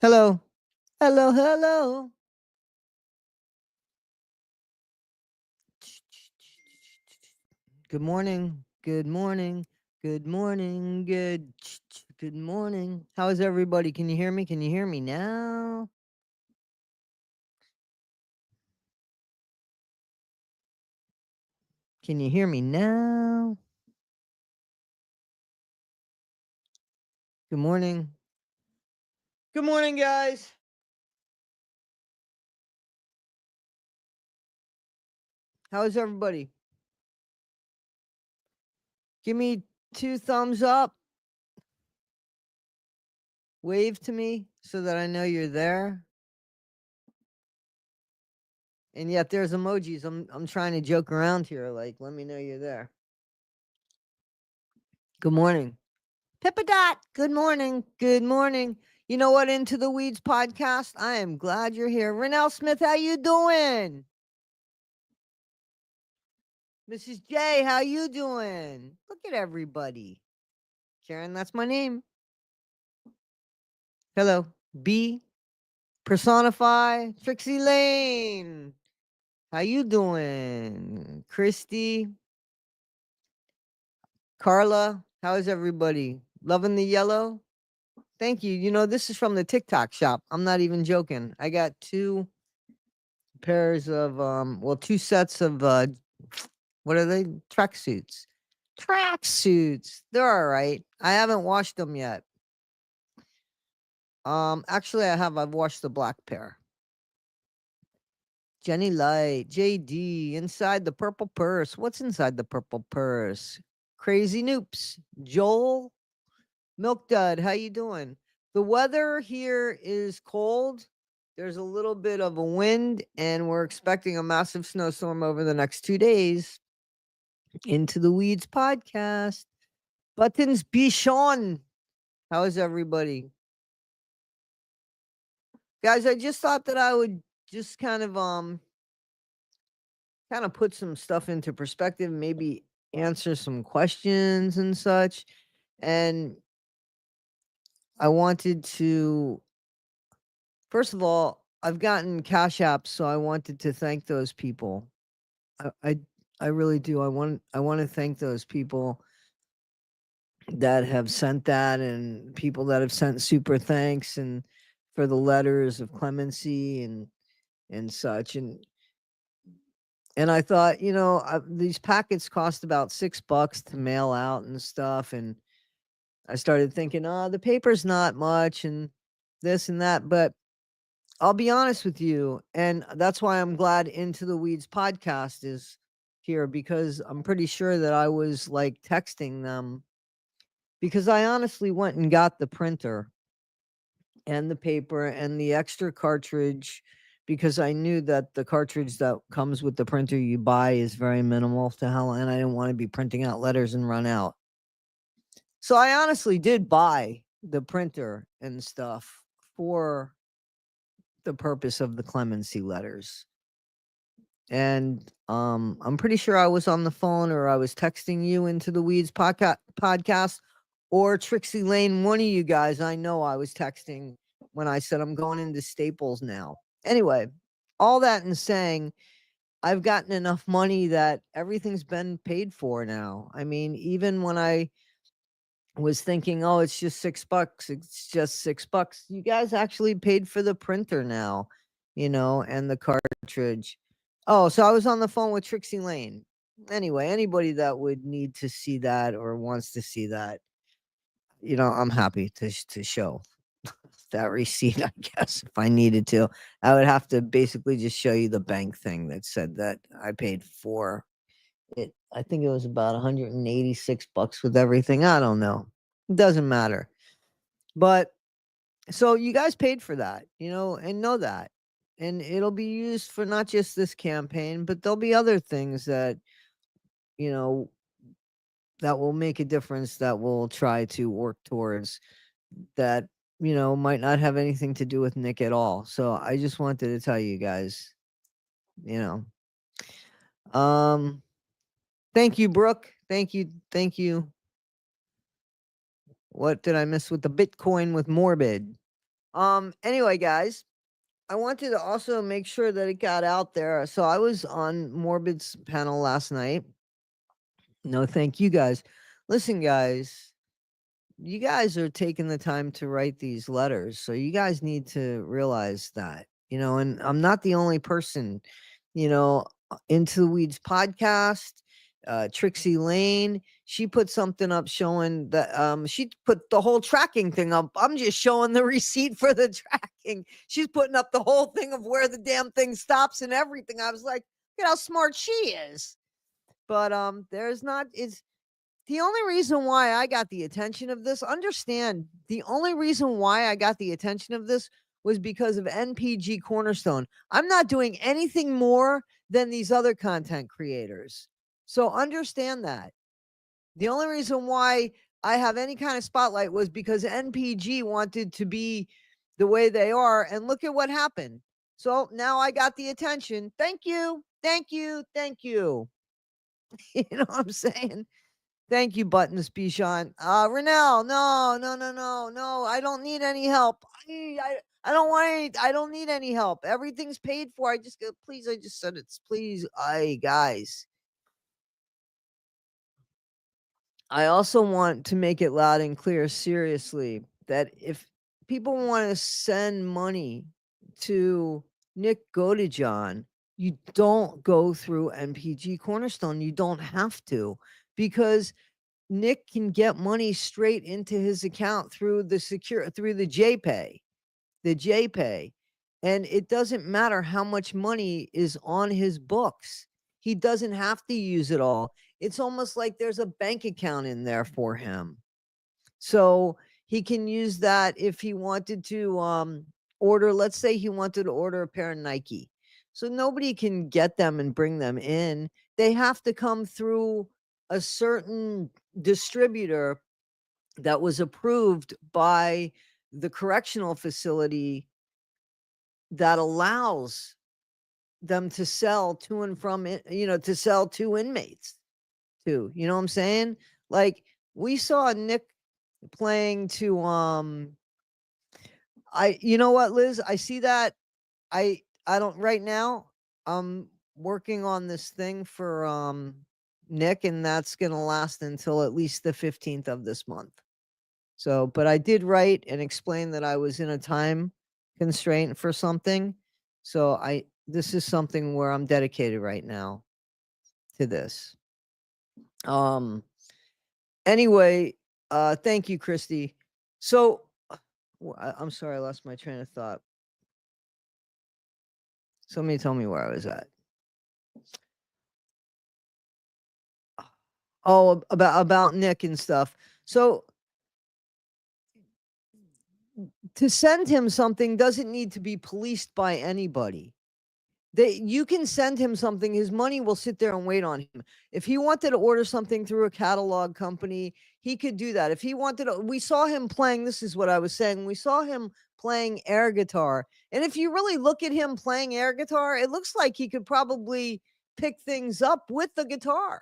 Hello. Hello, hello. Good morning. Good morning. Good morning. Good morning. How is everybody? Can you hear me? Can you hear me now? Can you hear me now? Good morning. Good morning, guys. How is everybody? Give me 2 thumbs up. Wave to me so that I know you're there. And yet there's emojis. I'm trying to joke around here. Like, let me know you're there. Good morning. Pippa Dot, good morning. Good morning. You know what? Into the Weeds podcast. I am glad you're here. Renelle Smith, how you doing? Mrs. J, how you doing? Look at everybody. Karen, that's my name. Hello. B, Personify, Trixie Lane. How you doing? Christy, Carla, how is everybody? Loving the yellow? Thank you. You know, this is from the TikTok shop. I'm not even joking. I got 2 pairs of well, 2 sets of what are they? Tracksuits. Tracksuits. They're all right. I haven't washed them yet. Actually I have. I've washed the black pair. Jenny Light, JD, inside the purple purse. What's inside the purple purse? Crazy Noops. Joel, Milk Dud, how you doing? The weather here is cold. There's a little bit of a wind, and we're expecting a massive snowstorm over the next 2 days. Into the Weeds podcast. Buttons Bichon. How is everybody? Guys, I just thought that I would just kind of put some stuff into perspective, maybe answer some questions and such. And I wanted to, first of all, I've gotten cash apps, so I wanted to thank those people. I I, I really do. I want to thank those people that have sent that, and people that have sent super thanks and for the letters of clemency and such. And I thought, these packets cost about $6 to mail out and stuff. And I started thinking, oh, the paper's not much and this and that. But I'll be honest with you. And that's why I'm glad Into the Weeds podcast is here, because I'm pretty sure that I was like texting them, because I honestly went and got the printer and the paper and the extra cartridge, because I knew that the cartridge that comes with the printer you buy is very minimal to hell, and I didn't want to be printing out letters and run out. So I honestly did buy the printer and stuff for the purpose of the clemency letters. And I'm pretty sure I was on the phone, or I was texting you Into the Weeds podcast, or Trixie Lane, one of you guys. I know I was texting when I said I'm going into Staples now. Anyway, all that and saying, I've gotten enough money that everything's been paid for now. I mean, even when I was thinking, oh, it's just $6, it's just $6. You guys actually paid for the printer now, and the cartridge. Oh, so I was on the phone with Trixie Lane. Anyway, anybody that would need to see that or wants to see that, I'm happy to show that receipt, I guess, if I needed to. I would have to basically just show you the bank thing that said that I paid for it. I think it was about $186 with everything. I don't know. It doesn't matter. But so you guys paid for that, and know that. And it'll be used for not just this campaign, but there'll be other things that, you know, that will make a difference, that we'll try to work towards, that, might not have anything to do with Nick at all. So I just wanted to tell you guys, you know. Thank you, Brooke. Thank you. Thank you. What did I miss with the Bitcoin with Morbid? Anyway, guys, I wanted to also make sure that it got out there. So I was on Morbid's panel last night. No, thank you guys. Listen, guys, you guys are taking the time to write these letters. So you guys need to realize that, and I'm not the only person, Into the Weeds podcast, Trixie Lane, she put something up showing that she put the whole tracking thing up. I'm just showing the receipt for the tracking. She's putting up the whole thing of where the damn thing stops and everything. I was like, look at how smart she is. But there's not is the only reason why I got the attention of this, understand, the only reason why I got the attention of this was because of NPG Cornerstone. I'm not doing anything more than these other content creators. So understand that. The only reason why I have any kind of spotlight was because NPG wanted to be the way they are. And look at what happened. So now I got the attention. Thank you. Thank you. Thank you. You know what I'm saying? Thank you, Buttons Bichon. Renell, no, no, no, no, no. I don't need any help. I don't want any. I don't need any help. Everything's paid for. I just go, please. I just said it's please. Guys. I also want to make it loud and clear, seriously, that if people want to send money to Nick Godejohn, you don't go through NPG Cornerstone. You don't have to, because Nick can get money straight into his account through the JPay, the JPay. And it doesn't matter how much money is on his books. He doesn't have to use it all. It's almost like there's a bank account in there for him. So he can use that if he wanted to order, let's say he wanted to order a pair of Nike. So nobody can get them and bring them in. They have to come through a certain distributor that was approved by the correctional facility that allows them to sell to and from it, to sell to inmates too. You know what I'm saying? Like, we saw Nick playing to you know what, Liz? I see that. I don't right now. I'm working on this thing for Nick, and that's gonna last until at least the 15th of this month. So, but I did write and explain that I was in a time constraint for something. So this is something where I'm dedicated right now to this. Anyway, thank you, Christy. So I'm sorry, I lost my train of thought. Somebody tell me where I was at. Oh, about Nick and stuff. So to send him something doesn't need to be policed by anybody. You can send him something, his money will sit there and wait on him. If he wanted to order something through a catalog company, he could do that. If he wanted to, we saw him playing, this is what I was saying, we saw him playing air guitar. And if you really look at him playing air guitar, it looks like he could probably pick things up with the guitar.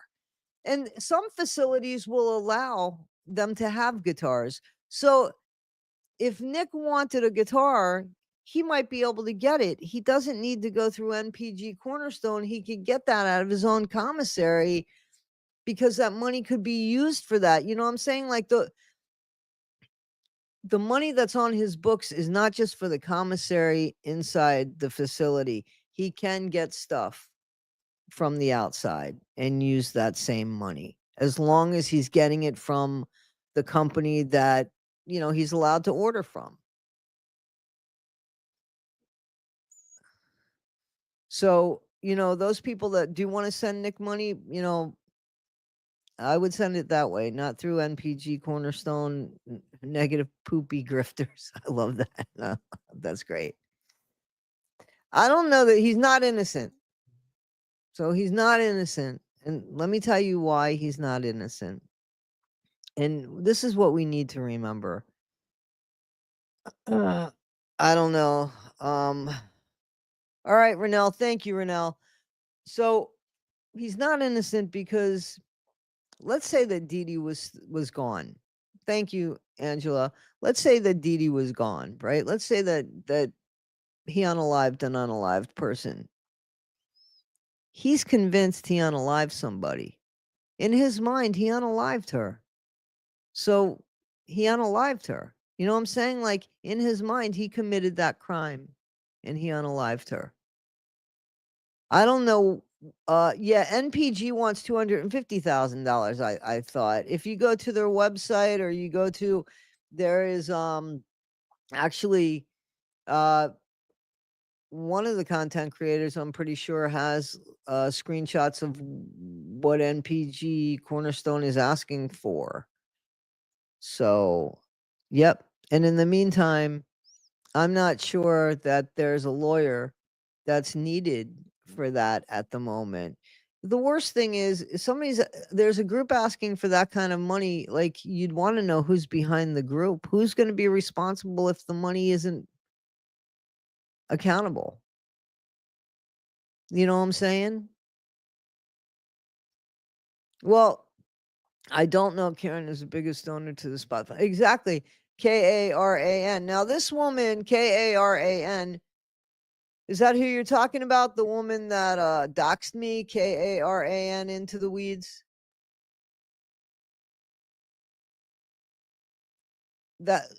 And some facilities will allow them to have guitars. So if Nick wanted a guitar, he might be able to get it. He doesn't need to go through NPG Cornerstone. He could get that out of his own commissary, because that money could be used for that. You know what I'm saying? Like the money that's on his books is not just for the commissary inside the facility. He can get stuff from the outside and use that same money, as long as he's getting it from the company that, he's allowed to order from. So, those people that do want to send Nick money, I would send it that way, not through NPG Cornerstone, negative poopy grifters. I love that. That's great. I don't know that he's not innocent. So he's not innocent. And let me tell you why he's not innocent. And this is what we need to remember. I don't know. All right, Renell. Thank you, Renell. So he's not innocent because, let's say that Dee Dee was gone. thank you, Angela. Let's say that Dee Dee was gone, right? Let's say that he unalived an unalived person. He's convinced he unalived somebody. In his mind, he unalived her. So he unalived her. You know what I'm saying? Like in his mind, he committed that crime and he unalived her. I don't know. Yeah, NPG wants $250,000. I thought if you go to their website or you go to, there is actually uh one of the content creators I'm pretty sure has screenshots of what NPG Cornerstone is asking for. So, yep. And in the meantime, I'm not sure that there's a lawyer that's needed for that at the moment. The worst thing is somebody's there's a group asking for that kind of money. Like you'd want to know who's behind the group, who's going to be responsible if the money isn't accountable. You know what I'm saying? Well, I don't know. Karen is the biggest donor to the spot. Exactly. Karan. Now, this woman, Karan, is that who you're talking about? The woman that doxed me, Karan, into the weeds? That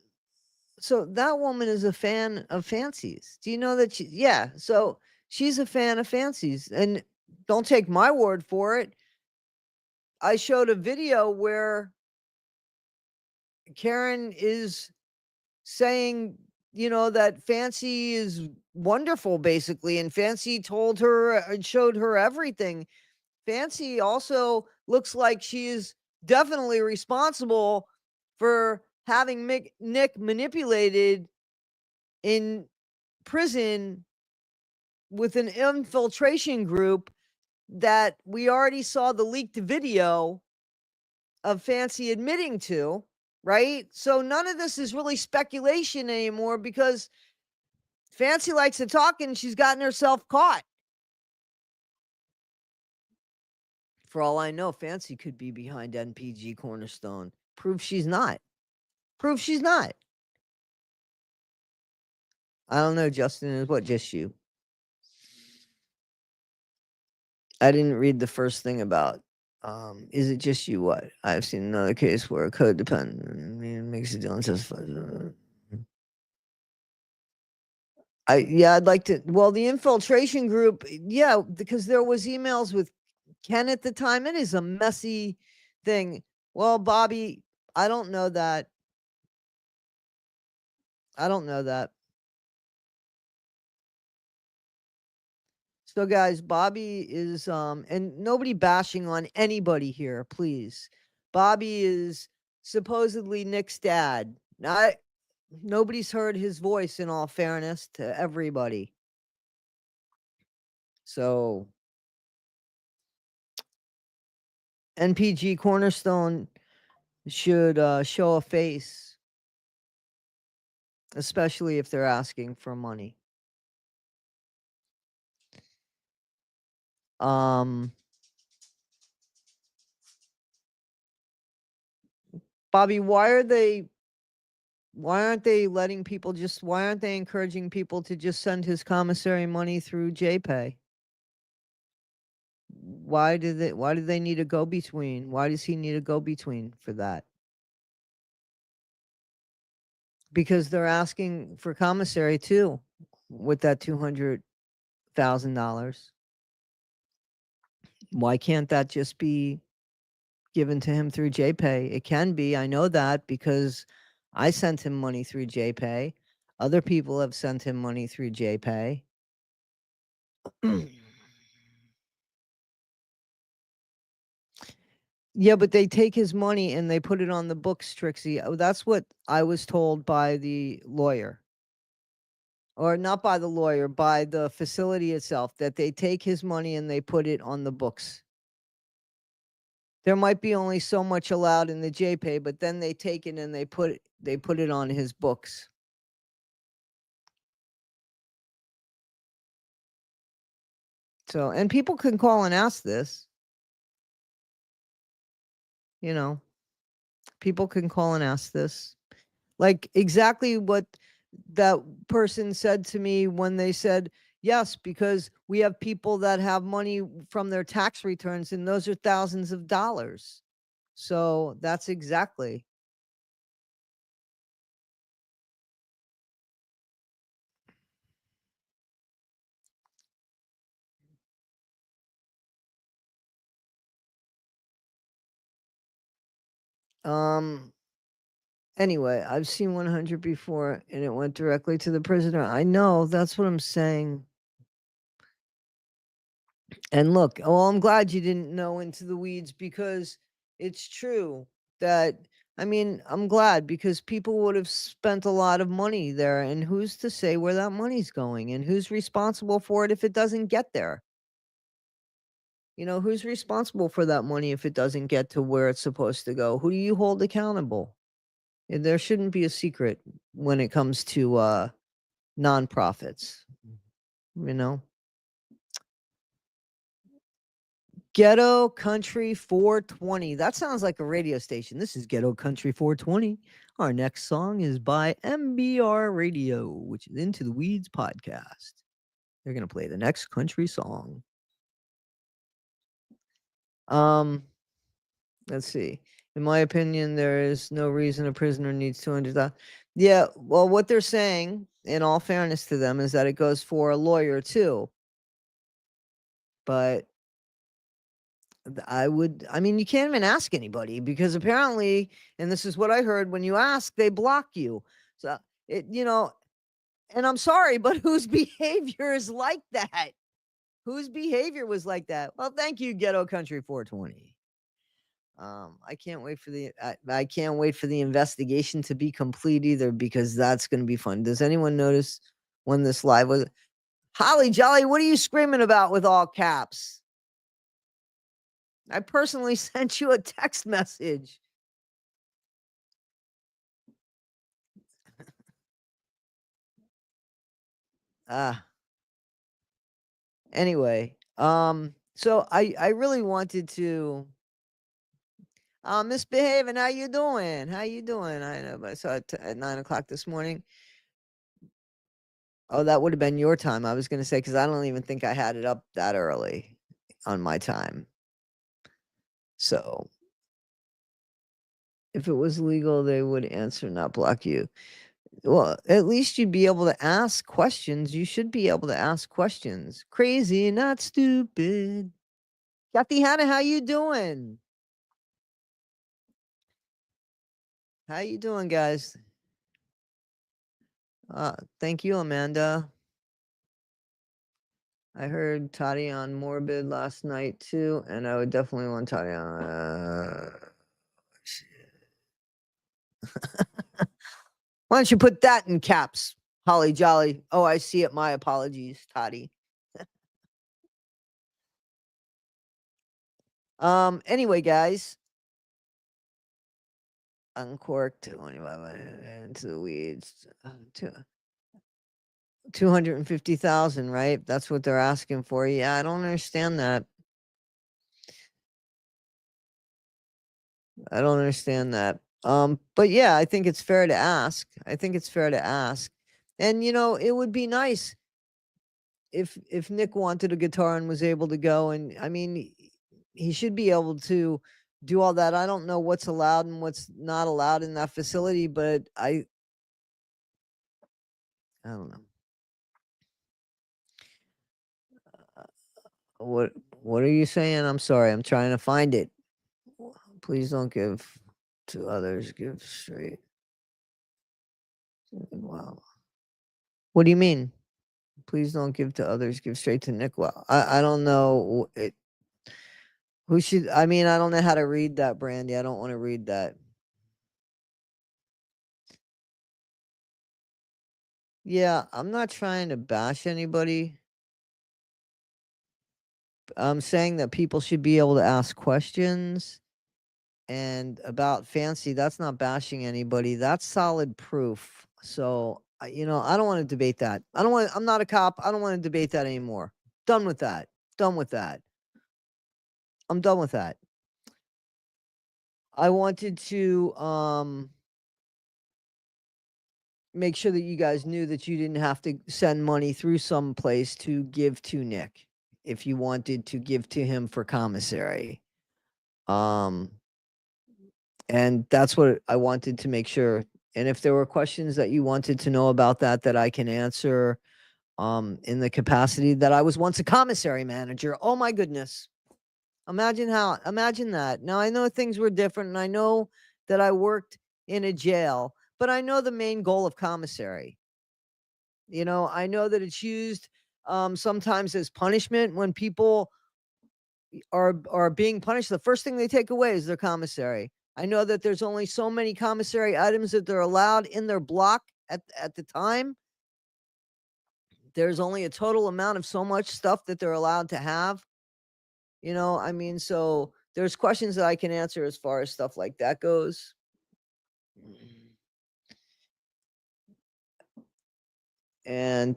so that woman is a fan of fancies. Do you know that yeah, so she's a fan of fancies. And don't take my word for it. I showed a video where Karen is saying, that Fancy is wonderful, basically. And Fancy told her and showed her everything. Fancy also looks like she is definitely responsible for having Nick manipulated in prison with an infiltration group that we already saw the leaked video of Fancy admitting to, right? So none of this is really speculation anymore because Fancy likes to talk and she's gotten herself caught. For all I know, Fancy could be behind NPG Cornerstone. Prove she's not. Prove she's not. I don't know, Justin. Is what just you? I didn't read the first thing about. Is it just you? What I've seen another case where a code dependent makes a deal and says, I'd like to. Well, the infiltration group, yeah, because there was emails with Ken at the time. It is a messy thing. Well, Bobby, I don't know that. I don't know that. So guys, Bobby is and nobody bashing on anybody here, please. Bobby is supposedly Nick's dad. Nobody's heard his voice in all fairness to everybody. So NPG Cornerstone should show a face, especially if they're asking for money. Um Bobby, why aren't they letting people why aren't they encouraging people to just send his commissary money through JPay? Why do they need a go between? Why does he need a go between for that? Because they're asking for commissary too with that $200,000. Why can't that just be given to him through JPay? It can be. I know that because I sent him money through JPay. Other people have sent him money through JPay. Yeah, but they take his money and they put it on the books, Trixie. Oh, that's what I was told by the lawyer. Or not by the lawyer, by the facility itself, that they take his money and they put it on the books. There might be only so much allowed in the JPay, but then they take it and they put it on his books. So, and people can call and ask this, you know. People can call and ask this. Like exactly what that person said to me when they said, yes, because we have people that have money from their tax returns and those are thousands of dollars. So that's exactly. Um anyway, I've seen 100 before and it went directly to the prisoner. I know, that's what I'm saying. And look, well, I'm glad you didn't know into the weeds because it's true that I mean, I'm glad because people would have spent a lot of money there and who's to say where that money's going and who's responsible for it if it doesn't get there? You know, who's responsible for that money if it doesn't get to where it's supposed to go? Who do you hold accountable? There shouldn't be a secret when it comes to nonprofits, you know? Ghetto Country 420. That sounds like a radio station. This is Ghetto Country 420. Our next song is by MBR Radio, which is Into the Weeds podcast. They're going to play the next country song. Um, let's see. In my opinion, there is no reason a prisoner needs 200,000. Yeah, well, what they're saying, in all fairness to them, is that it goes for a lawyer too. But I mean, you can't even ask anybody because apparently, and this is what I heard, when you ask, they block you. So and I'm sorry, but whose behavior is like that? Whose behavior was like that? Well, thank you, Ghetto Country 420. I can't wait for I can't wait for the investigation to be complete either because that's going to be fun. Does anyone notice when this live was? Holly Jolly, what are you screaming about with all caps? I personally sent you a text message. Ah, anyway, so I really wanted to misbehaving. How you doing? How you doing? I know, but I saw it at 9 o'clock this morning. Oh, that would have been your time. I was gonna say because I don't even think I had it up that early on my time. So if it was legal, they would answer, not block you. Well, at least you'd be able to ask questions. You should be able to ask questions. Crazy, not stupid. Kathy Hannah, how you doing? How you doing, guys? Thank you, Amanda. I heard Toddy on Morbid last night too, and I would definitely want Toddy on. Why don't you put that in caps, Holly Jolly? Oh, I see it. My apologies, Toddy. Anyway, guys, uncorked 25 into the weeds. 250,000, right? That's what they're asking for. Yeah, I don't understand that. I don't understand that. But yeah, I think it's fair to ask. I think it's fair to ask. And it would be nice if Nick wanted a guitar and was able to go and I mean he should be able to do all that. I don't know what's allowed and what's not allowed in that facility, but I don't know. Uh, what are you saying? I'm sorry. I'm trying to find it. Please don't give to others, give straight. Wow. What do you mean? Please don't give to others, give straight to Nick. Well, I don't know it. Who should I mean, I don't know how to read that, Brandy. I don't want to read that. Yeah, I'm not trying to bash anybody. I'm saying that people should be able to ask questions. And about fancy, that's not bashing anybody. That's solid proof. So, I don't want to debate that. I'm not a cop. I don't want to debate that anymore. Done with that. Done with that. I'm done with that. I wanted to make sure that you guys knew that you didn't have to send money through some place to give to Nick if you wanted to give to him for commissary. Um, and that's what I wanted to make sure. And if there were questions that you wanted to know about that, that I can answer, in the capacity that I was once a commissary manager. Oh my goodness. Imagine that. Now I know things were different and I know that I worked in a jail, but I know the main goal of commissary. You know, I know that it's used sometimes as punishment when people are being punished. The first thing they take away is their commissary. I know that there's only so many commissary items that they're allowed in their block at the time. There's only a total amount of so much stuff that they're allowed to have. You know, I mean, so there's questions that I can answer as far as stuff like that goes. And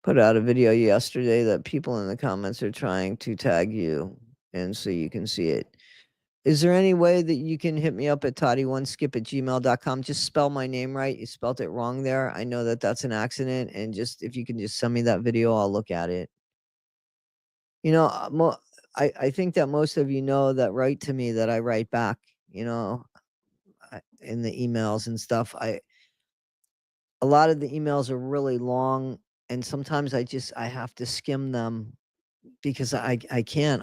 put out a video yesterday that people in the comments are trying to tag you, and so you can see it. Is there any way that you can hit me up at toddy1skip@gmail.com? Just spell my name right. You spelt it wrong there. I know that that's an accident, and just if you can just send me that video, I'll look at it. You know, I think that most of you know that write to me that I write back, you know, in the emails and stuff. A lot of the emails are really long, and sometimes I have to skim them because I can't.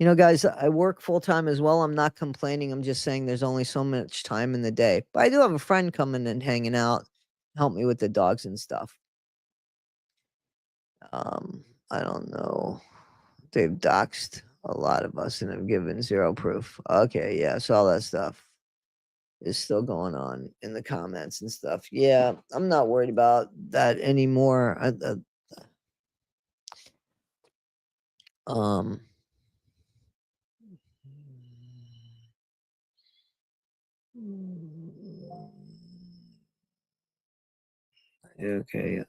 You know, guys, I work full time as well. I'm not complaining. I'm just saying there's only so much time in the day. But I do have a friend coming and hanging out, help me with the dogs and stuff. I don't know. They've doxed a lot of us and have given zero proof. Okay, yeah, so all that stuff is still going on in the comments and stuff. Yeah, I'm not worried about that anymore. Um, okay.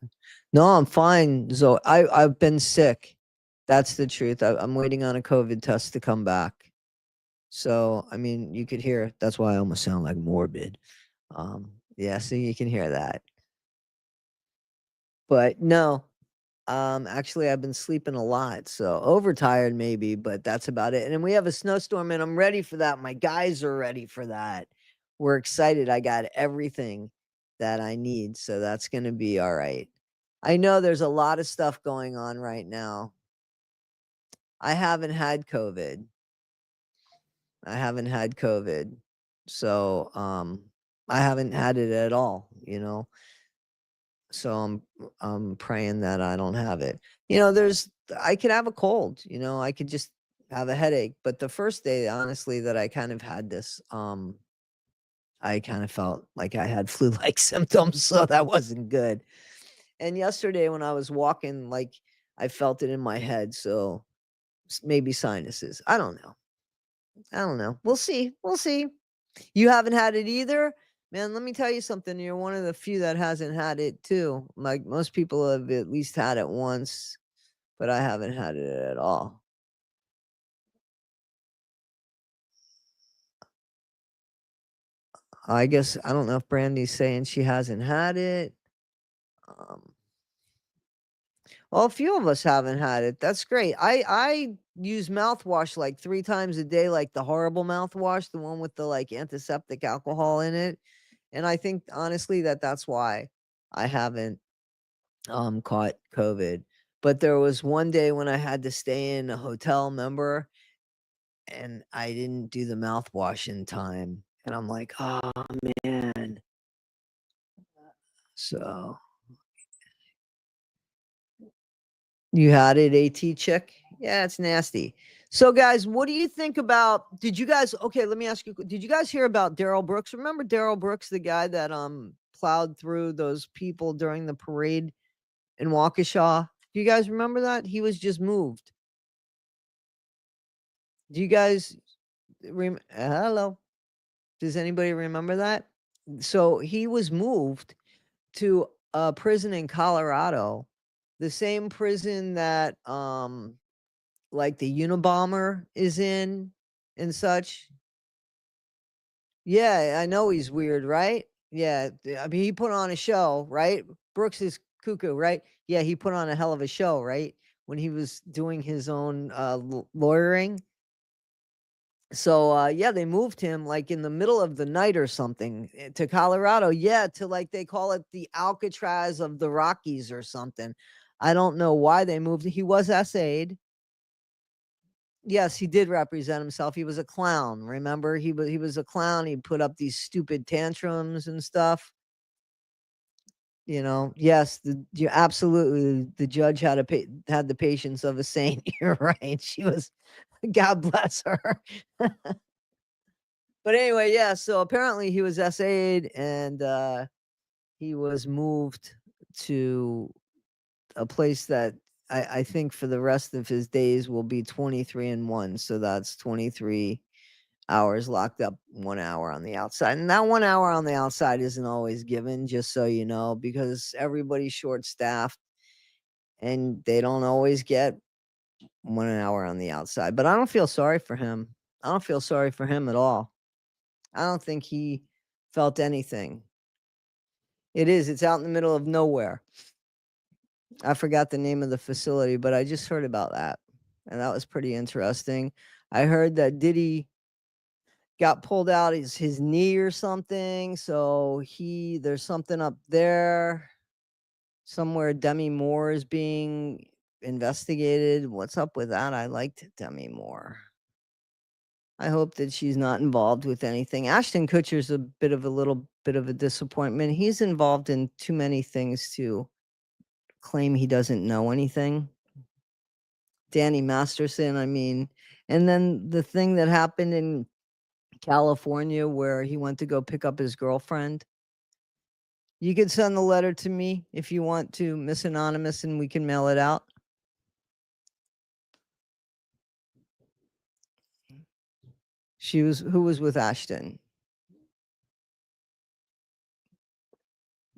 No, I'm fine. So I've been sick. That's the truth. I'm waiting on a COVID test to come back. So I mean, you could hear. That's why I almost sound like morbid. Yeah, so you can hear that. But no, actually, I've been sleeping a lot, so overtired maybe, but that's about it. And then we have a snowstorm, and I'm ready for that. My guys are ready for that. We're excited. I got everything that I need, so that's gonna be all right. I know there's a lot of stuff going on right now. I haven't had COVID. I haven't had COVID. So, I haven't had it at all, you know? So I'm praying that I don't have it. You know, I could have a cold, you know, I could just have a headache. But the first day, honestly, that I kind of had this, I kind of felt like I had flu-like symptoms, so that wasn't good. And yesterday when I was walking, like I felt it in my head, so maybe sinuses. I don't know. I don't know. We'll see. We'll see. You haven't had it either? Man, let me tell you something. You're one of the few that hasn't had it too. Like most people have at least had it once, but I haven't had it at all. I guess I don't know if Brandy's saying she hasn't had it. Um, well, a few of us haven't had it. That's great. I use mouthwash like 3 times a day, like the horrible mouthwash, the one with the like antiseptic alcohol in it. And I think honestly that that's why I haven't caught COVID. But there was one day when I had to stay in a hotel, member, and I didn't do the mouthwash in time. And I'm like, oh man. So you had it, AT chick? Yeah, it's nasty. So guys, what do you think about did you guys okay, let me ask you, did you guys hear about Daryl Brooks? Remember Daryl Brooks, the guy that plowed through those people during the parade in Waukesha? Do you guys remember that? He was just moved. Do you guys hello? Does anybody remember that? So he was moved to a prison in Colorado, the same prison that like the Unabomber is in and such. Yeah, I know he's weird, right? Yeah, I mean, he put on a show, right? Brooks is cuckoo, right? Yeah, he put on a hell of a show, right? When he was doing his own lawyering. So yeah, they moved him like in the middle of the night or something to Colorado. Yeah, to like they call it the Alcatraz of the Rockies or something. I don't know why they moved. He was SA'd. Yes, he did represent himself. He was a clown. Remember, he was a clown. He put up these stupid tantrums and stuff. Yes, you absolutely. The judge had the patience of a saint. You're right. She was, God bless her. But anyway, yeah. So apparently he was SA'd and he was moved to a place that I think for the rest of his days will be 23 and 1. So that's 23 hours locked up, 1 hour on the outside. And that 1 hour on the outside isn't always given, just so you know, because everybody's short staffed and they don't always get 1 hour on the outside. But I don't feel sorry for him. I don't feel sorry for him at all. I don't think he felt anything. It is, it's out in the middle of nowhere. I forgot the name of the facility, but I just heard about that. And that was pretty interesting. I heard that Diddy got pulled out his knee or something. So there's something up there somewhere. Demi Moore is being investigated. What's up with that? I liked Demi Moore. I hope that she's not involved with anything. Ashton Kutcher's a little bit of a disappointment. He's involved in too many things to claim he doesn't know anything. Danny Masterson, I mean, and then the thing that happened in California where he went to go pick up his girlfriend. You could send the letter to me if you want to, Miss Anonymous, and we can mail it out. Who was with Ashton?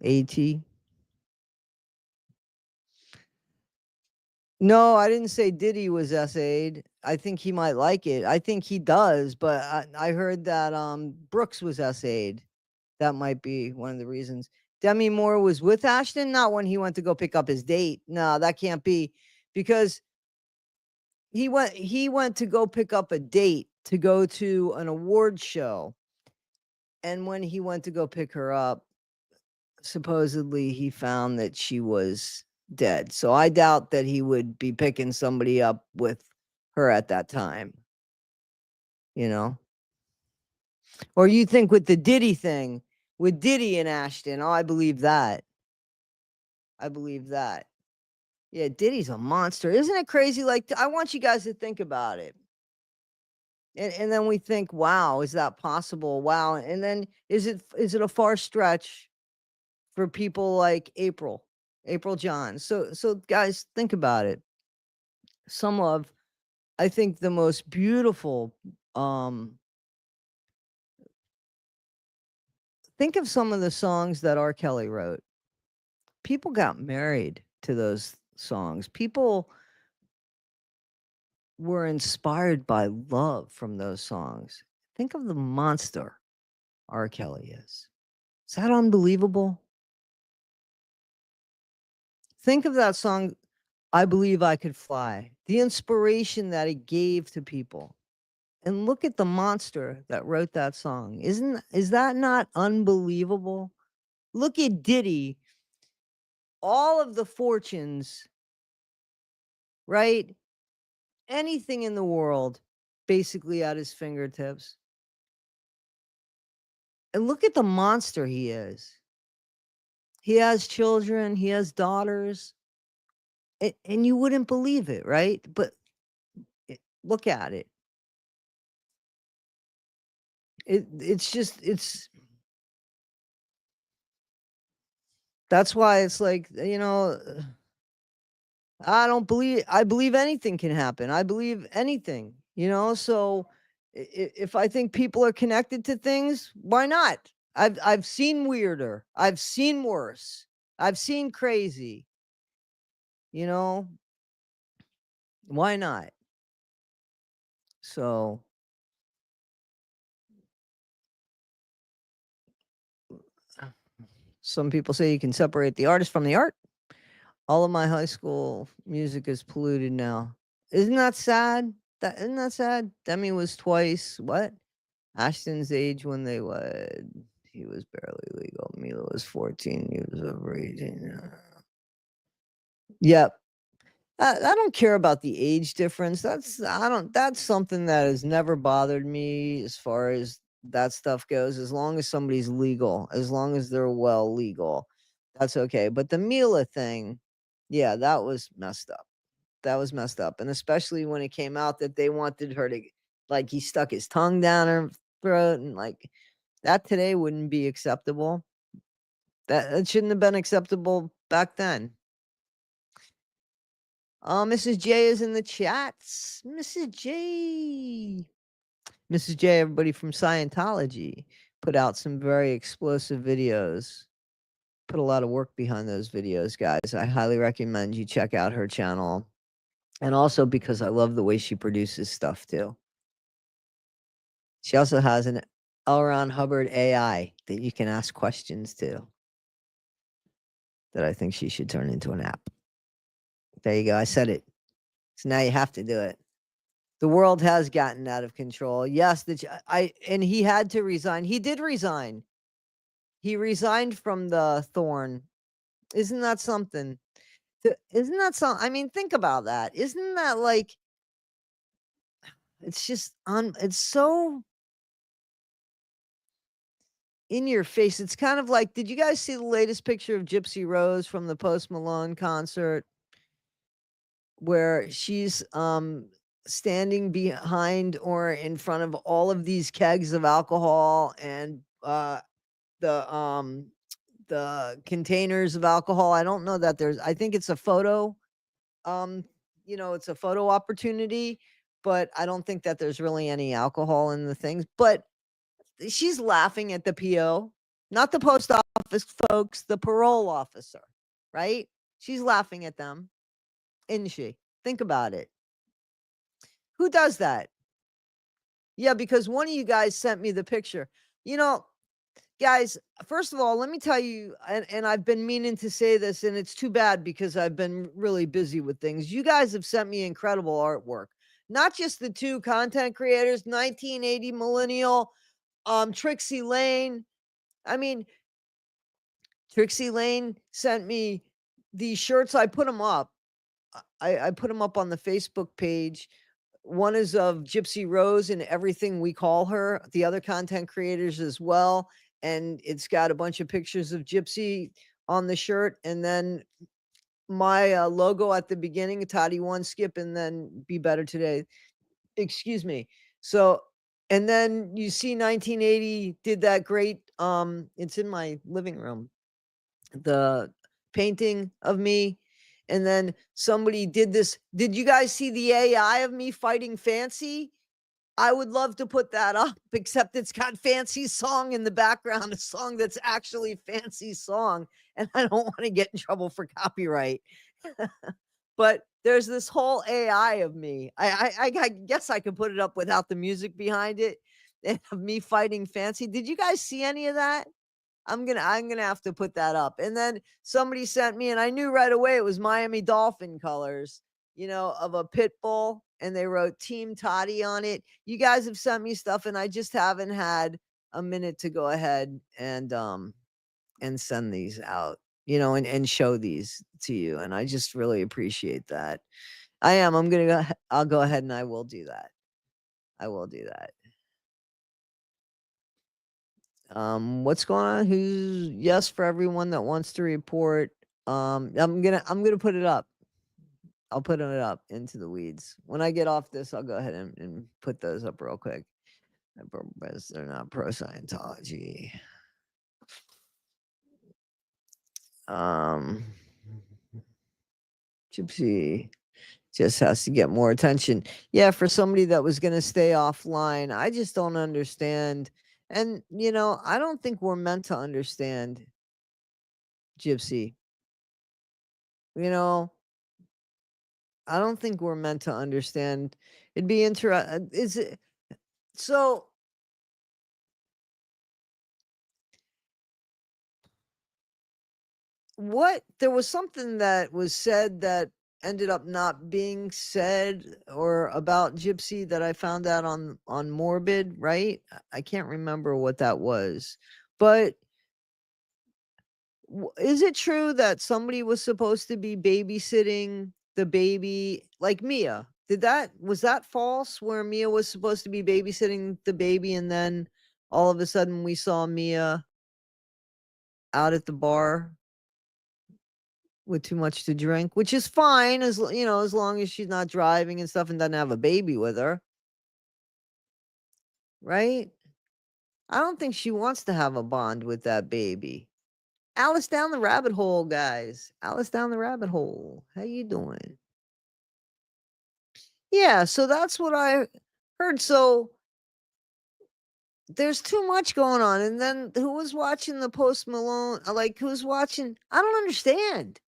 AT? No, I didn't say Diddy was SA'd. I think he might like it. I think he does, but I heard that Brooks was SA'd. That might be one of the reasons. Demi Moore was with Ashton, not when he went to go pick up his date. No, that can't be because he went to go pick up a date to go to an award show. And when he went to go pick her up, supposedly he found that she was dead. So I doubt that he would be picking somebody up with her at that time, you know? Or you think with the Diddy thing, with Diddy and Ashton, oh, I believe that. I believe that. Yeah, Diddy's a monster. Isn't it crazy? Like, I want you guys to think about it. And then we think, wow, is that possible? Wow. And then is it a far stretch for people like April John? So guys, think about it. Some of I think the most beautiful think of some of the songs that R. Kelly wrote. People got married to those songs. People were inspired by love from those songs. Think of the monster R. Kelly is. Is that unbelievable? Think of that song, I Believe I Could Fly, the inspiration that it gave to people. And look at the monster that wrote that song. Is that not unbelievable? Look at Diddy, all of the fortunes, right? Anything in the world basically at his fingertips. And look at the monster he is. He has children, he has daughters, and you wouldn't believe it, right? But look at it. It's just that's why it's like, I believe anything can happen. I believe anything, so if I think people are connected to things, why not? I've seen weirder. I've seen worse. I've seen crazy, you know? Why not? So some people say you can separate the artist from the art. All of my high school music is polluted now. Isn't that sad? Isn't that sad? Demi was twice what? Ashton's age when they wed. He was barely legal. Mila was 14. He was over 18. Yep. I don't care about the age difference. That's something that has never bothered me as far as that stuff goes. As long as somebody's legal, as long as they're well legal, that's okay. But the Mila thing, yeah, that was messed up. That was messed up. And especially when it came out that they wanted her to, like, he stuck his tongue down her throat, and like that today wouldn't be acceptable. That shouldn't have been acceptable back then. Mrs. J is in the chats. Mrs. J. Mrs. J, everybody from Scientology, put out some very explosive videos. Put a lot of work behind those videos, guys. I highly recommend you check out her channel. And also because I love the way she produces stuff too. She also has an L. Ron Hubbard AI that you can ask questions to, that I think she should turn into an app. There you go. I said it. So now you have to do it. The world has gotten out of control. Yes, and he had to resign. He did resign. He resigned from the Thorn. Isn't that something? Isn't that something? I mean, think about that. Isn't that like, it's just it's so in your face. It's kind of like, did you guys see the latest picture of Gypsy Rose from the Post Malone concert, where she's standing behind or in front of all of these kegs of alcohol and the containers of alcohol? I don't know that I think it's a photo, um, it's a photo opportunity, but I don't think that there's really any alcohol in the things. But she's laughing at the PO, not the post office folks, the parole officer, right? She's laughing at them, isn't she? Think about it. Who does that? Yeah, because one of you guys sent me the picture. You know, guys, first of all, let me tell you, and I've been meaning to say this, and it's too bad because I've been really busy with things. You guys have sent me incredible artwork. Not just the two content creators, 1980 Millennial, Trixie Lane. I mean, Trixie Lane sent me these shirts. I put them up. I put them up on the Facebook page. One is of Gypsy Rose and everything we call her, the other content creators as well. And it's got a bunch of pictures of Gypsy on the shirt. And then my logo at the beginning, Toddy One Skip, and then Be Better Today. Excuse me. So, and then you see 1980 did that great, it's in my living room, the painting of me. And then somebody did this. Did you guys see the AI of me fighting Fancy? I would love to put that up, except it's got Fancy's song in the background, a song that's actually Fancy's song, and I don't want to get in trouble for copyright. But there's this whole AI of me. I guess I could put it up without the music behind it, and of me fighting Fancy. Did you guys see any of that? I'm gonna have to put that up. And then somebody sent me, and I knew right away it was Miami Dolphin colors, of a pit bull, and they wrote Team Toddy on it. You guys have sent me stuff, and I just haven't had a minute to go ahead and send these out, and show these to you. And I just really appreciate that. I'll go ahead and I will do that. I will do that. What's going on? Who's yes for everyone that wants to report? I'm gonna put it up. I'll put it up into the weeds. When I get off this, I'll go ahead and put those up real quick. They're not pro Scientology. Um, Gypsy just has to get more attention. Yeah, for somebody that was gonna stay offline, I just don't understand. And I don't think we're meant to understand, Gypsy. You know, I don't think we're meant to understand. It'd be is it so what there was something that was said that ended up not being said or about Gypsy that I found out on Morbid, right? I can't remember what that was. But is it true that somebody was supposed to be babysitting the baby like Mia? Was that false where Mia was supposed to be babysitting the baby and then all of a sudden we saw Mia out at the bar with too much to drink, which is fine as long as she's not driving and stuff and doesn't have a baby with her, right? I don't think she wants to have a bond with that baby. Alice down the rabbit hole, guys. Alice down the rabbit hole. How you doing? Yeah, so that's what I heard. So there's too much going on. And then who was watching the Post Malone? Like, who's watching? I don't understand.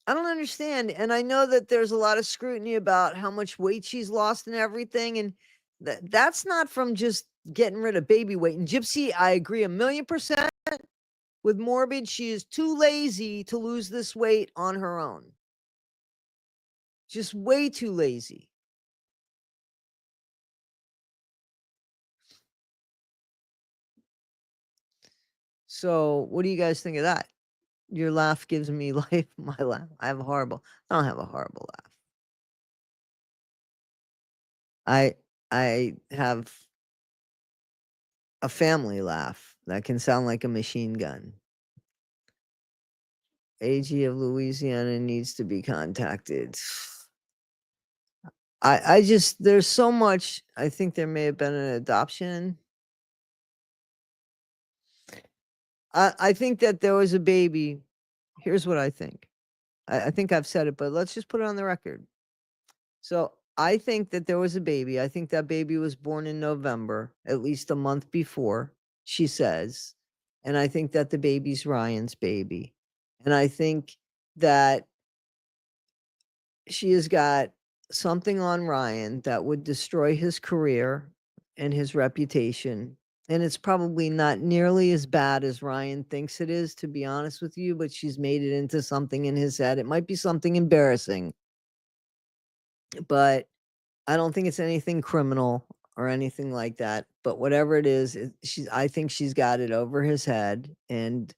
I don't understand. And I know that there's a lot of scrutiny about how much weight she's lost and everything. And that's not from just getting rid of baby weight. And Gypsy, I agree 1,000,000% with Morbid. She is too lazy to lose this weight on her own. Just way too lazy. So, what do you guys think of that? Your laugh gives me life. My laugh. I don't have a horrible laugh. I I have a family laugh that can sound like a machine gun. AG of Louisiana needs to be contacted. I just there's so much. I think there may have been an adoption. I think that there was a baby. Here's what I think. I think I've said it, but let's just put it on the record. So I think that there was a baby. I think that baby was born in November, at least a month before, she says. And I think that the baby's Ryan's baby. And I think that she has got something on Ryan that would destroy his career and his reputation. And it's probably not nearly as bad as Ryan thinks it is, to be honest with you, but she's made it into something in his head. It might be something embarrassing, but I don't think it's anything criminal or anything like that. But whatever it is, I think she's got it over his head. And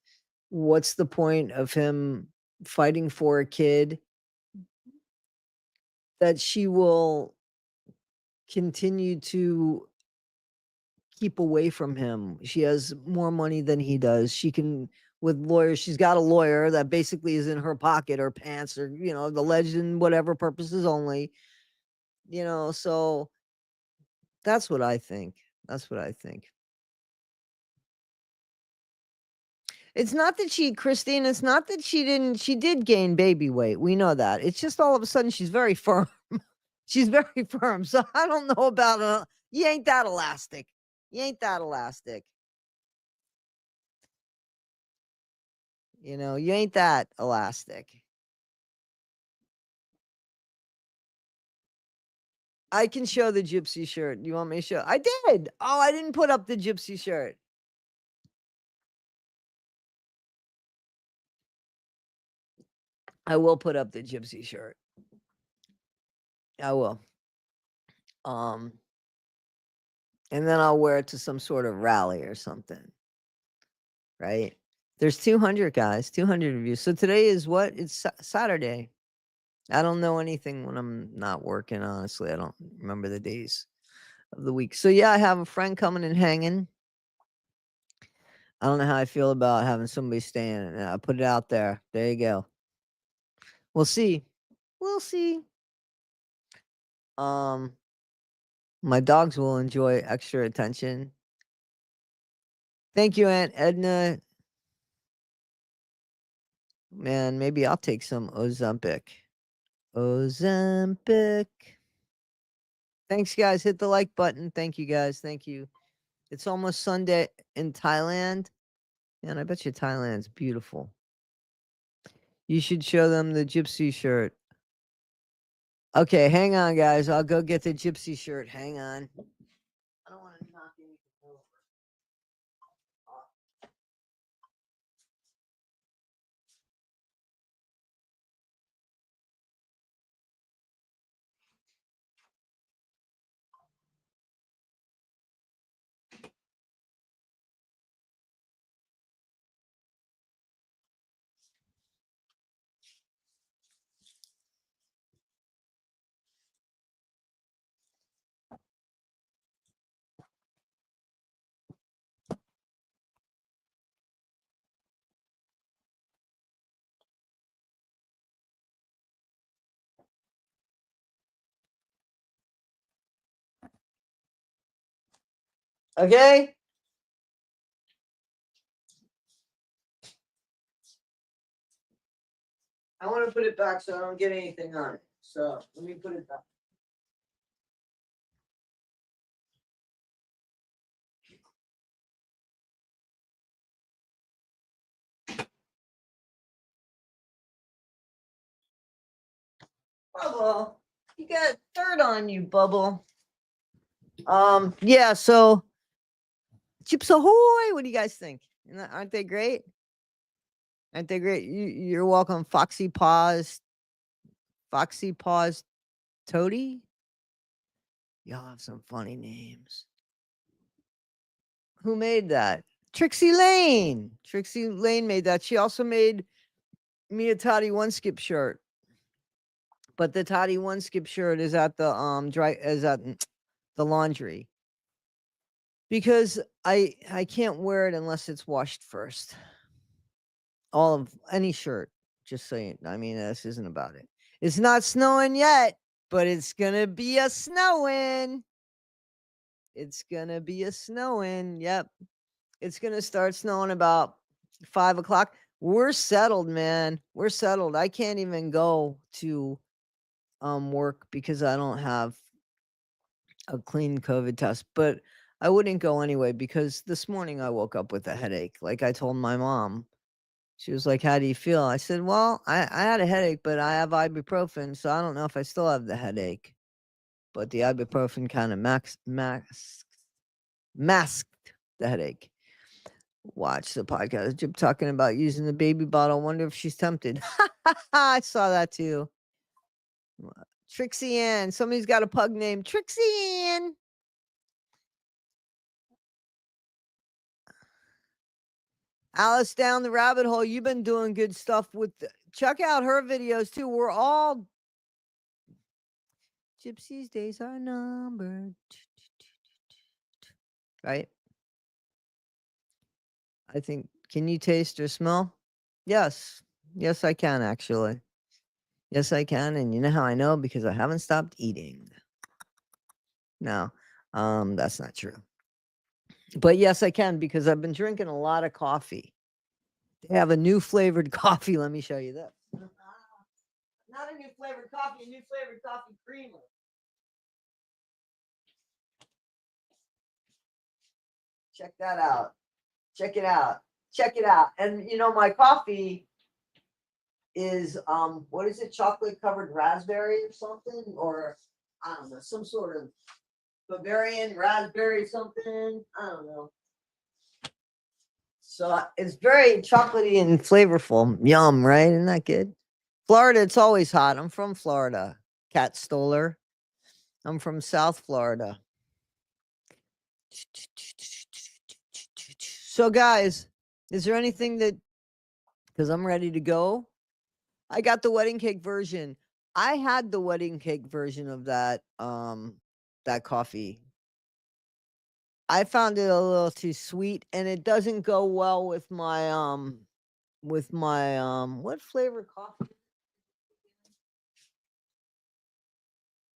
what's the point of him fighting for a kid that she will continue to keep away from him? She has more money than he does. She can, with lawyers, she's got a lawyer that basically is in her pocket or pants or, the legend, whatever purposes only, so that's what I think. That's what I think. It's not that Christine, it's not that she did gain baby weight. We know that. It's just all of a sudden she's very firm. She's very firm. So I don't know about you ain't that elastic. You ain't that elastic. You ain't that elastic. I can show the Gypsy shirt. You want me to show? I did. Oh, I didn't put up the Gypsy shirt. I will put up the Gypsy shirt. I will. And then I'll wear it to some sort of rally or something. Right? There's 200 guys, 200 of you. So today is what? It's Saturday. I don't know anything when I'm not working, honestly. I don't remember the days of the week. So yeah, I have a friend coming and hanging. I don't know how I feel about having somebody staying. I put it out there. There you go. We'll see. We'll see. My dogs will enjoy extra attention. Thank you, Aunt Edna. Man, maybe I'll take some Ozempic. Ozempic. Thanks, guys. Hit the like button. Thank you, guys. Thank you. It's almost Sunday in Thailand. Man, I bet you Thailand's beautiful. You should show them the Gypsy shirt. Okay, hang on, guys. I'll go get the Gypsy shirt. Hang on. I don't want to knock anything over. Okay. I want to put it back so I don't get anything on it. So let me put it back. Bubble, you got dirt on you, Bubble. Yeah. So, Chips Ahoy! What do you guys think? Aren't they great? Aren't they great? You're welcome, Foxy Paws, Toady. Y'all have some funny names. Who made that? Trixie Lane. Trixie Lane made that. She also made me a Toddy One Skip shirt. But the Toddy One Skip shirt is at the the laundry. Because I can't wear it unless it's washed first. All of any shirt. Just saying. I mean, this isn't about it. It's not snowing yet, but it's gonna be a snowing. It's gonna be a snowing. Yep. It's gonna start snowing about 5 o'clock. We're settled, man. We're settled. I can't even go to work because I don't have a clean COVID test. But I wouldn't go anyway because this morning I woke up with a headache. Like I told my mom. She was like, "How do you feel?" I said, "Well, I had a headache, but I have ibuprofen, so I don't know if I still have the headache." But the ibuprofen kind of masked the headache. Watch the podcast. Jim talking about using the baby bottle. Wonder if she's tempted. I saw that too. Trixie Ann. Somebody's got a pug named Trixie Ann. Alice down the rabbit hole. You've been doing good stuff with. Check out her videos too. We're all Gypsy's days are numbered. Right? I think. Can you taste or smell? Yes. Yes, I can actually. Yes, I can. And you know how I know? Because I haven't stopped eating. No, that's not true. But yes, I can because I've been drinking a lot of coffee. They have a new flavored coffee. Let me show you this. Not a new flavored coffee, a new flavored coffee creamer. Check that out. Check it out. Check it out. And you know, my coffee is what is it? Chocolate covered raspberry or something? Or I don't know, some sort of Bavarian raspberry something. I don't know. So it's very chocolatey and flavorful. Yum, right? Isn't that good? Florida, it's always hot. I'm from Florida. Cat Stoller. I'm from South Florida. So, guys, is there anything that, because I'm ready to go? I got the wedding cake version. I had the wedding cake version of that coffee. I found it a little too sweet and it doesn't go well with my what flavor coffee?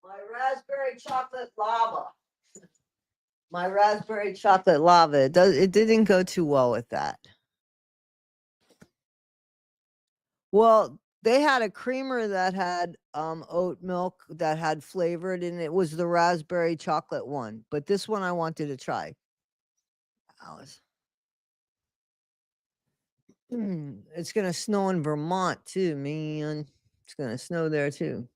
My raspberry chocolate lava. My raspberry chocolate lava. It didn't go too well with that. Well, they had a creamer that had oat milk that had flavored and it was the raspberry chocolate one. But this one I wanted to try. Alice. It's gonna snow in Vermont too, man. It's gonna snow there too.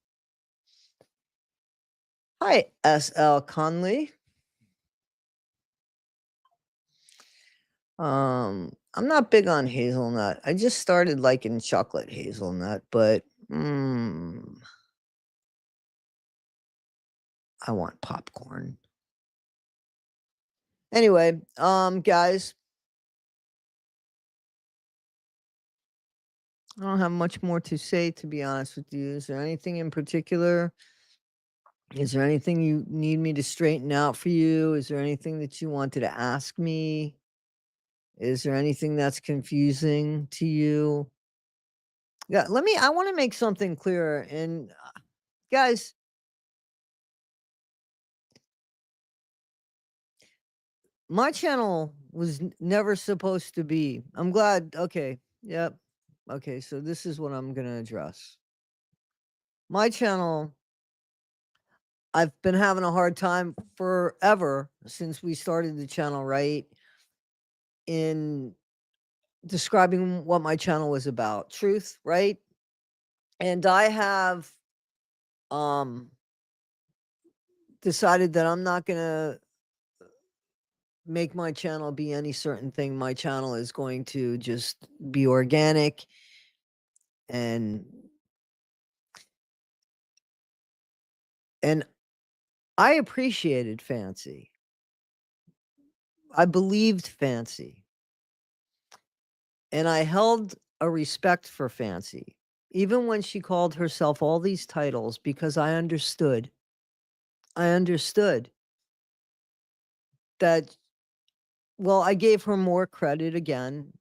Hi, SL Conley. I'm not big on hazelnut. I just started liking chocolate hazelnut, but I want popcorn. Anyway, guys, I don't have much more to say, to be honest with you. Is there anything in particular? Is there anything you need me to straighten out for you? Is there anything that you wanted to ask me? Is there anything that's confusing to you? Yeah, I want to make something clearer. And guys, my channel was never supposed to be. I'm glad. Okay. Yep. Okay. So this is what I'm going to address. My channel, I've been having a hard time forever since we started the channel, right? In describing what my channel was about. Truth, right? And I have um decided that I'm not going to make my channel be any certain thing. My channel is going to just be organic and and I appreciated Fancy. I believed Fancy. And I held a respect for Fancy, even when she called herself all these titles, because I understood. I understood that, well, I gave her more credit again,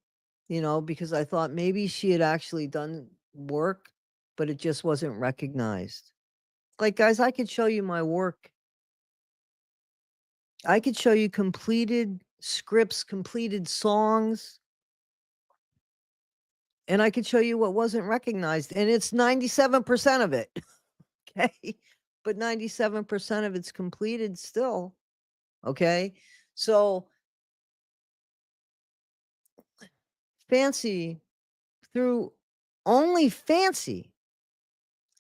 because I thought maybe she had actually done work, but it just wasn't recognized. Like, guys, I could show you my work. I could show you completed scripts, completed songs, and I could show you what wasn't recognized, and it's 97% of it. Okay. But 97% of it's completed still. Okay. So Fancy, through only Fancy,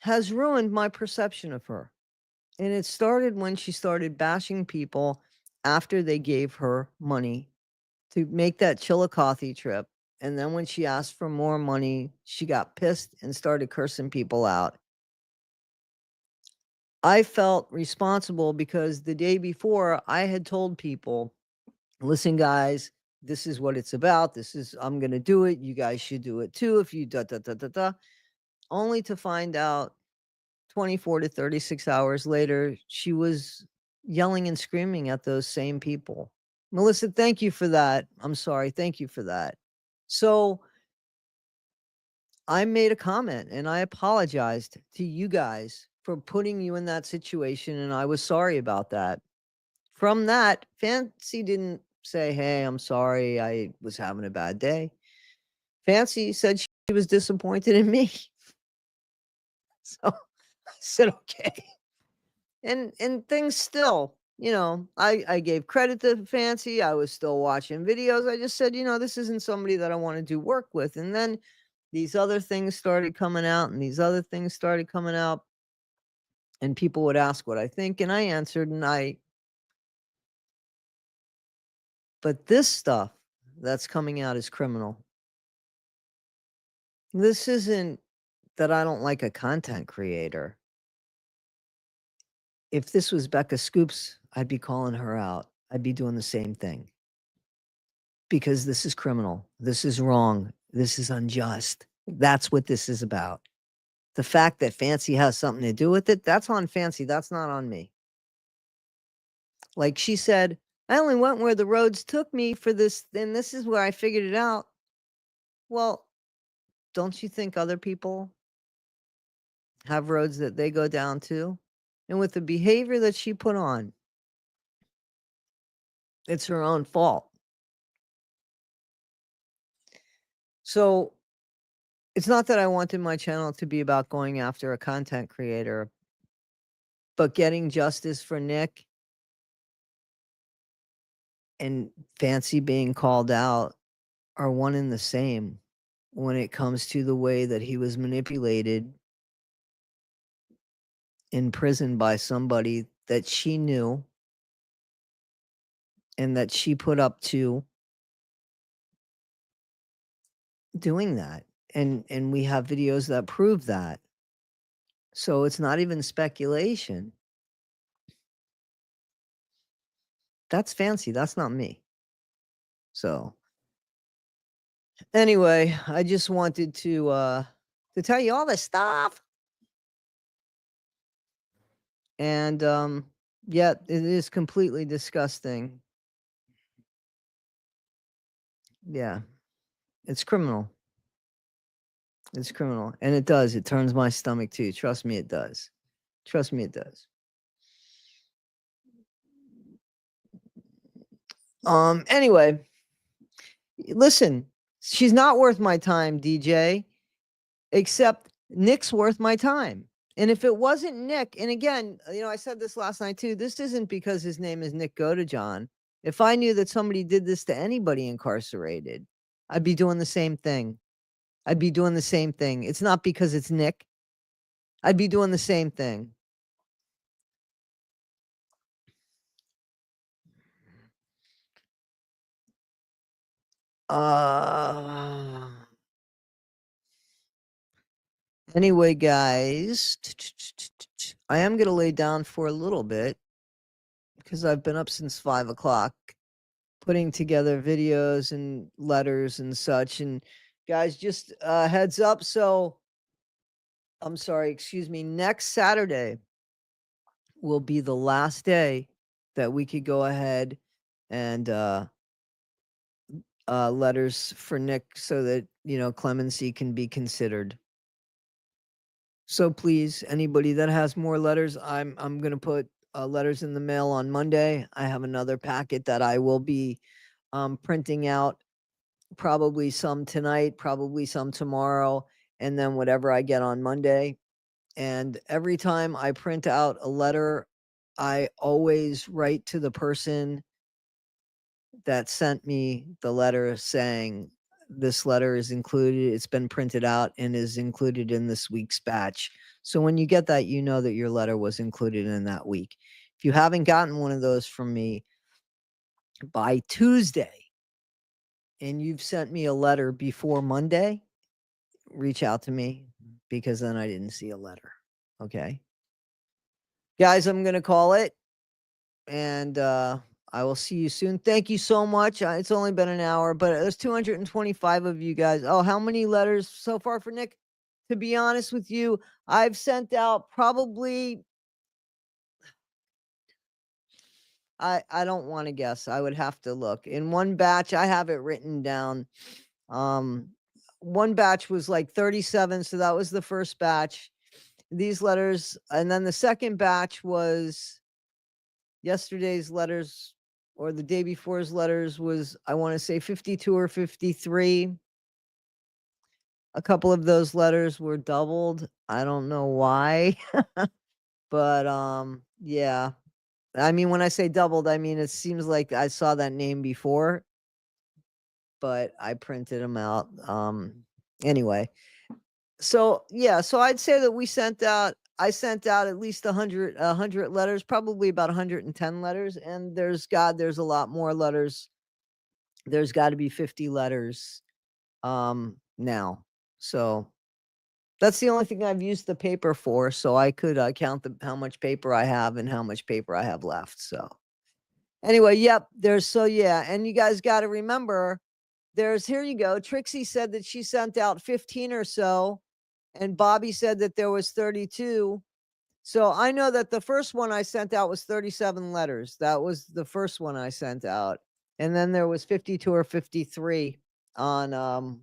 has ruined my perception of her. And it started when she started bashing people after they gave her money to make that Chillicothe trip. And then when she asked for more money, she got pissed and started cursing people out. I felt responsible because the day before I had told people, listen, guys, this is what it's about. I'm going to do it. You guys should do it too. If you da, da, da, da, da, only to find out 24 to 36 hours later, she was yelling and screaming at those same people. Melissa, thank you for that. I'm sorry. Thank you for that. So I made a comment and I apologized to you guys for putting you in that situation. And I was sorry about that. From that, Fancy didn't say, "Hey, I'm sorry, I was having a bad day." Fancy said she was disappointed in me. So I said, "Okay." And things still, I gave credit to Fancy. I was still watching videos. I just said, this isn't somebody that I want to do work with. And then these other things started coming out, and these other things started coming out, and people would ask what I think, and I answered, but this stuff that's coming out is criminal. This isn't that I don't like a content creator. If this was Becca Scoops, I'd be calling her out. I'd be doing the same thing because this is criminal. This is wrong. This is unjust. That's what this is about. The fact that Fancy has something to do with it, that's on Fancy. That's not on me. Like she said, I only went where the roads took me for this, and this is where I figured it out. Well, don't you think other people have roads that they go down to? And with the behavior that she put on, it's her own fault. So it's not that I wanted my channel to be about going after a content creator, but getting justice for Nick and Fancy being called out are one and the same when it comes to the way that he was manipulated in prison by somebody that she knew and that she put up to doing that. And we have videos that prove that. So it's not even speculation. That's fancy. That's not me. So anyway, I just wanted to tell you all this stuff. And yeah, it is completely disgusting. Yeah. It's criminal. It's criminal. And it does. It turns my stomach too. Trust me, it does. Trust me, it does. Anyway, listen, she's not worth my time, DJ, except Nick's worth my time. And if it wasn't Nick, and again, I said this last night too, this isn't because his name is Nick Godejohn. If I knew that somebody did this to anybody incarcerated, I'd be doing the same thing. I'd be doing the same thing. It's not because it's Nick. I'd be doing the same thing. Uh Anyway, guys, I am gonna lay down for a little bit because I've been up since 5 o'clock putting together videos and letters and such. And guys, just heads up. So I'm sorry, excuse me. Next Saturday will be the last day that we could go ahead and letters for Nick so that clemency can be considered. So please, anybody that has more letters, I'm gonna put letters in the mail on Monday. I have another packet that I will be printing out, probably some tonight, probably some tomorrow, and then whatever I get on Monday. And every time I print out a letter, I always write to the person that sent me the letter saying, this letter is included, it's been printed out and is included in this week's batch. So when you get that, you know that your letter was included in that week. If you haven't gotten one of those from me by Tuesday and you've sent me a letter before Monday, reach out to me because then I didn't see a letter. Okay. Guys, I'm going to call it. And I will see you soon. Thank you so much. It's only been an hour, but there's 225 of you guys. Oh, how many letters so far for Nick? To be honest with you, I've sent out probably, I don't want to guess. I would have to look. In one batch, I have it written down. One batch was like 37, so that was the first batch. These letters, and then the second batch was yesterday's letters, or the day before's letters was, I want to say 52 or 53. A couple of those letters were doubled. I don't know why. But yeah. I mean, when I say doubled, I mean it seems like I saw that name before, but I printed them out. Anyway. So yeah, so I'd say that I sent out at least 100 letters, probably about 110 letters, and there's a lot more letters. There's got to be 50 letters now. So that's the only thing I've used the paper for, so I could count how much paper I have and how much paper I have left. So anyway, yep, yeah, and you guys got to remember, here you go. Trixie said that she sent out 15 or so, and Bobby said that there was 32. So I know that the first one I sent out was 37 letters. That was the first one I sent out. And then there was 52 or 53 on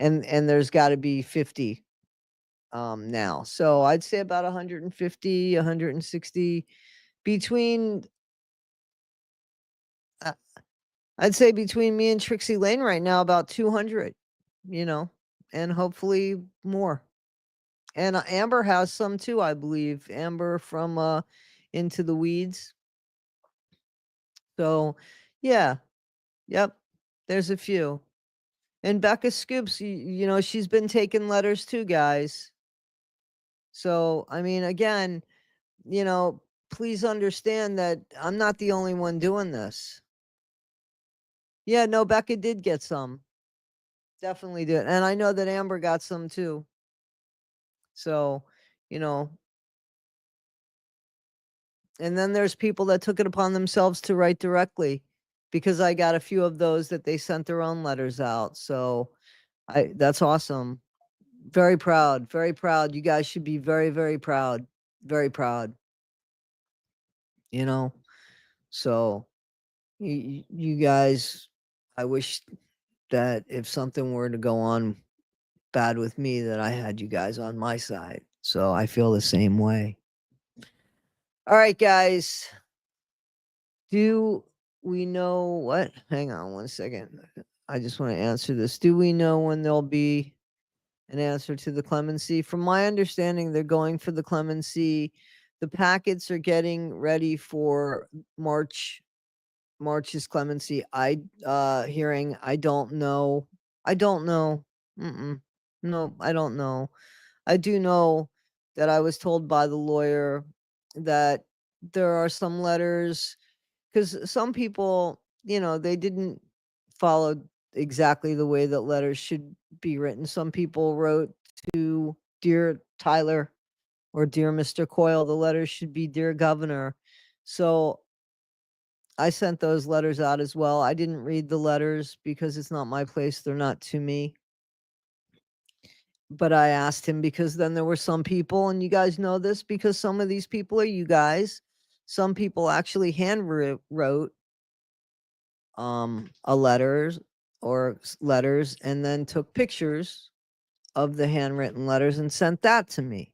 and there's got to be 50 now. So I'd say about 150, 160 between uh, I'd say between me and Trixie Lane right now about 200, and hopefully more. And Amber has some too, I believe. Amber from Into the Weeds. So, yeah. Yep. There's a few. And Becca Scoops, she's been taking letters too, guys. So, I mean, again, you know, please understand that I'm not the only one doing this. Yeah, no, Becca did get some. Definitely did. And I know that Amber got some too. So, you know, and then there's people that took it upon themselves to write directly because I got a few of those that they sent their own letters out. So that's awesome. Very proud, very proud. You guys should be very, very proud. Very proud, you know. So you guys, I wish that if something were to go on bad with me, that I had you guys on my side. So I feel the same way. All right, guys. Do we know what? Hang on one second. I just want to answer this. Do we know when there'll be an answer to the clemency? From my understanding, they're going for the clemency. The packets are getting ready for March. March's clemency. Hearing. I don't know. I don't know. No, I don't know. I do know that I was told by the lawyer that there are some letters because some people, they didn't follow exactly the way that letters should be written. Some people wrote to Dear Tyler or Dear Mr. Coyle. The letters should be Dear Governor. So I sent those letters out as well. I didn't read the letters because it's not my place. They're not to me. But I asked him because then there were some people, and you guys know this because some of these people are you guys. Some people actually wrote a letters or letters and then took pictures of the handwritten letters and sent that to me.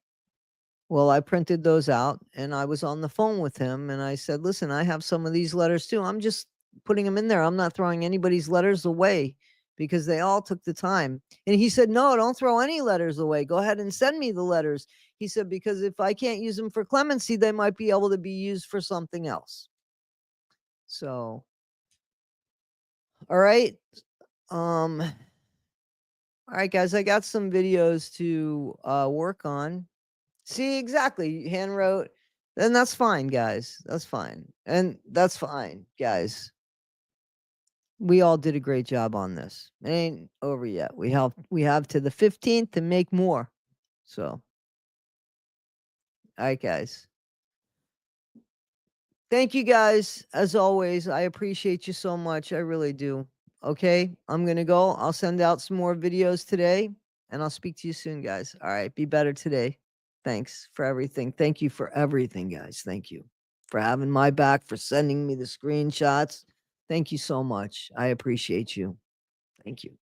Well, I printed those out and I was on the phone with him and I said, "Listen, I have some of these letters too. I'm just putting them in there. I'm not throwing anybody's letters away because they all took the time." And he said, "No, don't throw any letters away. Go ahead and send me the letters." He said, "Because if I can't use them for clemency, they might be able to be used for something else." So, all right. All right, guys, I got some videos to work on. See, exactly. Hand wrote. Then that's fine, guys. That's fine. And that's fine, guys. We all did a great job on this. It ain't over yet. We have to the 15th to make more. So, all right, guys. Thank you guys. As always, I appreciate you so much. I really do. Okay, I'm gonna go. I'll send out some more videos today, and I'll speak to you soon, guys. All right, be better today. Thanks for everything. Thank you for everything, guys. Thank you for having my back, for sending me the screenshots. Thank you so much. I appreciate you. Thank you.